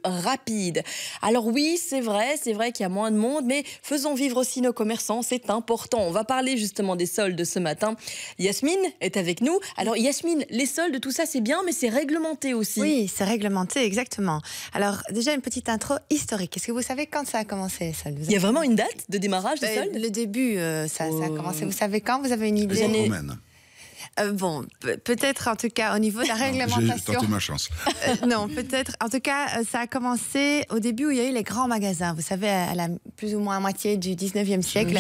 rapide. Alors oui, c'est vrai qu'il y a moins de monde, mais faisons vivre aussi nos commerçants, c'est important. On va parler justement des soldes ce matin. Yasmine est avec nous. Alors Yasmine, les soldes, tout ça c'est bien, mais c'est réglementé aussi. Oui, c'est réglementé, exactement. Alors déjà une petite intro historique. Est-ce que vous savez quand ça a commencé les soldes? Il y a vraiment une date de démarrage des soldes? Le début, ça a commencé. Vous savez quand? Vous avez une idée? Bon, peut-être en tout cas au niveau de la réglementation. J'ai tenté ma chance. Non, peut-être. En tout cas, ça a commencé au début où il y a eu les grands magasins. Vous savez, à la plus ou moins moitié du 19e siècle,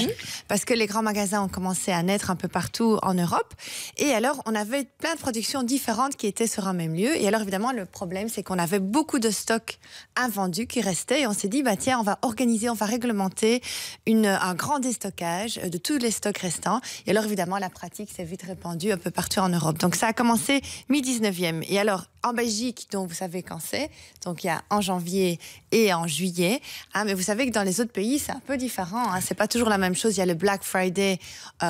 parce que les grands magasins ont commencé à naître un peu partout en Europe. Et alors, on avait plein de productions différentes qui étaient sur un même lieu. Et alors, évidemment, le problème, c'est qu'on avait beaucoup de stocks invendus qui restaient. Et on s'est dit, bah tiens, on va organiser, on va réglementer un grand déstockage de tous les stocks restants. Et alors, évidemment, la pratique s'est vite répandue un peu partout en Europe. Donc ça a commencé mi-19e. Et alors, en Belgique, donc vous savez quand c'est, donc il y a en janvier et en juillet. Mais vous savez que dans les autres pays, c'est un peu différent. C'est pas toujours la même chose. Il y a le Black Friday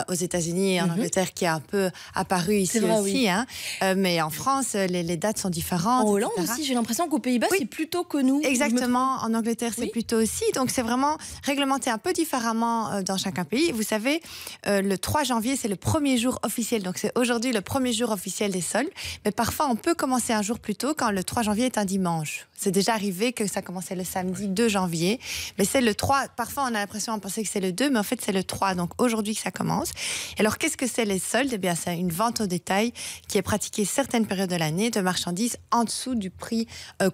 aux États-Unis et en Angleterre qui est un peu apparu ici vrai, aussi. Oui. Mais en France, les dates sont différentes. En Hollande aussi, j'ai l'impression qu'aux Pays-Bas, c'est plutôt que nous. Exactement. En Angleterre, c'est plutôt aussi. Donc c'est vraiment réglementé un peu différemment dans chacun pays. Vous savez, le 3 janvier, c'est le premier jour officiel. Donc c'est aujourd'hui le premier jour officiel des soldes. Mais parfois, on peut commencer un jour plus tôt quand le 3 janvier est un dimanche. C'est déjà arrivé que ça commençait le samedi 2 janvier. Mais c'est le 3. Parfois, on a l'impression de penser que c'est le 2, mais en fait, c'est le 3. Donc aujourd'hui que ça commence. Et alors, qu'est-ce que c'est les soldes? Eh bien, c'est une vente au détail qui est pratiquée certaines périodes de l'année de marchandises en dessous du prix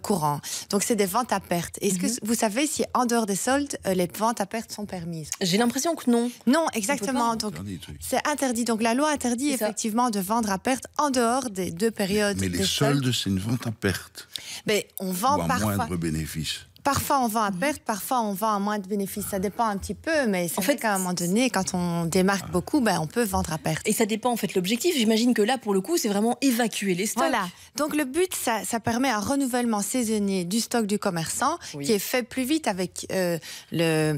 courant. Donc, c'est des ventes à perte. Est-ce que vous savez si en dehors des soldes, les ventes à perte sont permises? J'ai l'impression que non. Non, exactement. Donc, c'est interdit. Donc, la loi interdit effectivement de vendre à perte en dehors des deux périodes. Mais les soldes, c'est une vente à perte. Mais on vend ou à parfois. moindre bénéfice. Parfois, on vend à perte, parfois, on vend à moins de bénéfices. Ça dépend un petit peu, mais c'est vrai qu'à un moment donné, quand on démarque beaucoup, on peut vendre à perte. Et ça dépend, en fait, l'objectif. J'imagine que là, pour le coup, c'est vraiment évacuer les stocks. Voilà. Donc, le but, ça permet un renouvellement saisonnier du stock du commerçant qui est fait plus vite avec la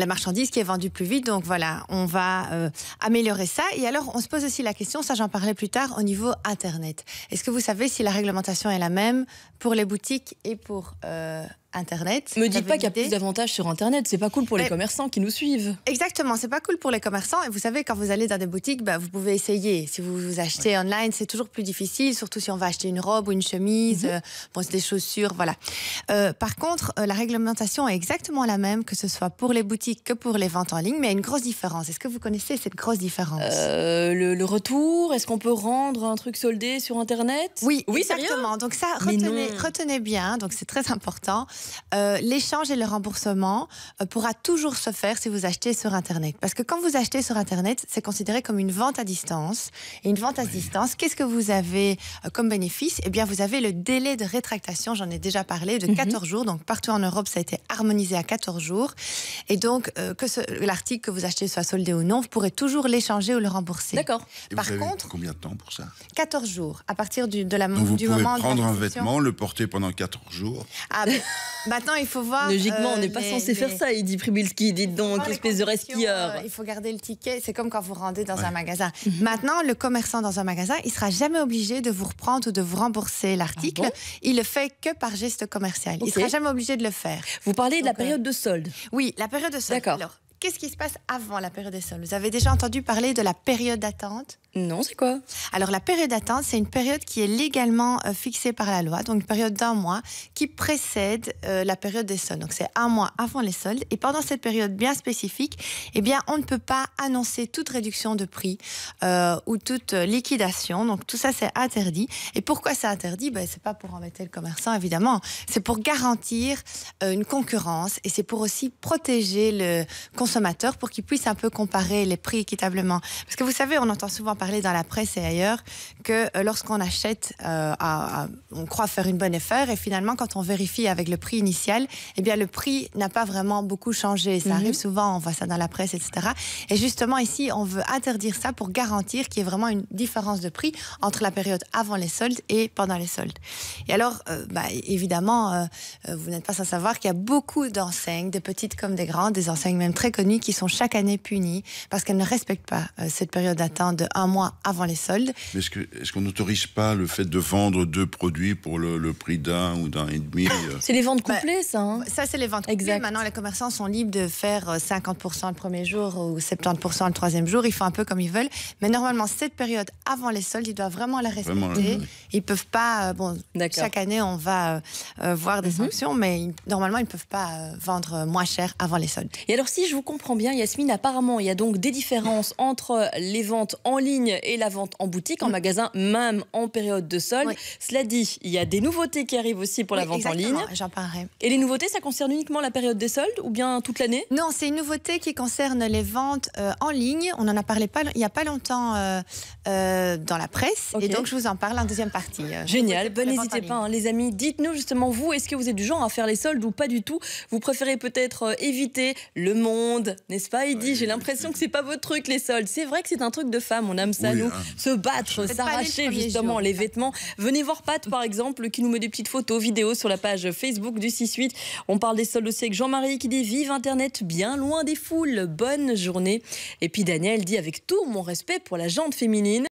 marchandise qui est vendue plus vite. Donc, voilà, on va améliorer ça. Et alors, on se pose aussi la question, ça, j'en parlerai plus tard, au niveau Internet. Est-ce que vous savez si la réglementation est la même pour les boutiques et pour Internet? Me dites pas qu'il y a plus d'avantages sur Internet, c'est pas cool pour les commerçants qui nous suivent. Exactement, c'est pas cool pour les commerçants. Et vous savez, quand vous allez dans des boutiques, vous pouvez essayer. Si vous achetez online, c'est toujours plus difficile, surtout si on va acheter une robe ou une chemise, c'est des chaussures, voilà. Par contre, la réglementation est exactement la même, que ce soit pour les boutiques que pour les ventes en ligne, mais il y a une grosse différence. Est-ce que vous connaissez cette grosse différence? Le retour, est-ce qu'on peut rendre un truc soldé sur Internet? Oui, exactement. Sérieux? Donc ça, retenez bien, donc c'est très important. L'échange et le remboursement pourra toujours se faire si vous achetez sur Internet. Parce que quand vous achetez sur Internet, c'est considéré comme une vente à distance. Et une vente à distance, qu'est-ce que vous avez comme bénéfice? Eh bien, vous avez le délai de rétractation, j'en ai déjà parlé, de 14 jours. Donc, partout en Europe, ça a été harmonisé à 14 jours. Et donc, que l'article que vous achetez soit soldé ou non, vous pourrez toujours l'échanger ou le rembourser. D'accord. Par contre, combien de temps pour ça? 14 jours, à partir du moment Donc vous du pouvez moment prendre de un vêtement, le porter pendant 14 jours. Maintenant, il faut voir. Logiquement, on n'est pas censé faire ça, Eddy Pribilski. Dites donc, espèce de resquilleur. Il faut garder le ticket. C'est comme quand vous rendez dans un magasin. Maintenant, le commerçant dans un magasin, il sera jamais obligé de vous reprendre ou de vous rembourser l'article. Il le fait que par geste commercial. Il sera jamais obligé de le faire. Vous parlez de la période de solde. Oui, la période de solde. D'accord. Alors, qu'est-ce qui se passe avant la période de solde? Vous avez déjà entendu parler de la période d'attente? Non, c'est quoi? Alors, la période d'attente, c'est une période qui est légalement fixée par la loi, donc une période d'1 mois qui précède la période des soldes. Donc, c'est 1 mois avant les soldes. Et pendant cette période bien spécifique, eh bien, on ne peut pas annoncer toute réduction de prix ou toute liquidation. Donc, tout ça, c'est interdit. Et pourquoi c'est interdit? C'est pas pour embêter le commerçant, évidemment. C'est pour garantir une concurrence et c'est pour aussi protéger le consommateur pour qu'il puisse un peu comparer les prix équitablement. Parce que vous savez, on entend souvent parler dans la presse et ailleurs que lorsqu'on achète, on croit faire une bonne affaire et finalement, quand on vérifie avec le prix initial, eh bien, le prix n'a pas vraiment beaucoup changé. Ça arrive souvent, on voit ça dans la presse, etc. Et justement, ici, on veut interdire ça pour garantir qu'il y ait vraiment une différence de prix entre la période avant les soldes et pendant les soldes. Et alors, évidemment, vous n'êtes pas sans savoir qu'il y a beaucoup d'enseignes, de petites comme des grandes, des enseignes même très connues, qui sont chaque année punies parce qu'elles ne respectent pas cette période d'attente de 1 mois avant les soldes. Mais est-ce qu'on n'autorise pas le fait de vendre 2 produits pour le prix d'un ou d'un et demi C'est les ventes couplées, ça. Hein. Ça, c'est les ventes couplées. Exact. Maintenant, les commerçants sont libres de faire 50% le premier jour ou 70% le troisième jour. Ils font un peu comme ils veulent. Mais normalement, cette période avant les soldes, ils doivent vraiment la respecter. Ils peuvent pas... chaque année, on va voir des sanctions, mais normalement, ils ne peuvent pas vendre moins cher avant les soldes. Et alors, si je vous comprends bien, Yasmine, apparemment, il y a donc des différences entre les ventes en ligne et la vente en boutique, en magasin, même en période de solde. Oui. Cela dit, il y a des nouveautés qui arrivent aussi pour la vente en ligne. J'en parlerai. Et les nouveautés, ça concerne uniquement la période des soldes ou bien toute l'année? Non, c'est une nouveauté qui concerne les ventes en ligne. On en a parlé il n'y a pas longtemps dans la presse. Okay. Et donc, je vous en parle en deuxième partie. Génial. N'hésitez pas, les amis. Dites-nous justement, vous, est-ce que vous êtes du genre à faire les soldes ou pas du tout? Vous préférez peut-être éviter le monde, n'est-ce pas, Eddy? J'ai l'impression que c'est pas votre truc, les soldes. C'est vrai que c'est un truc de femme. On aime ça, nous, se battre, s'arracher justement les vêtements. Venez voir Pat, par exemple, qui nous met des petites photos, vidéos sur la page Facebook du 6-8. On parle des soldes aussi avec Jean-Marie qui dit « Vive Internet, bien loin des foules, bonne journée ». Et puis Daniel dit « Avec tout mon respect pour la gente féminine ».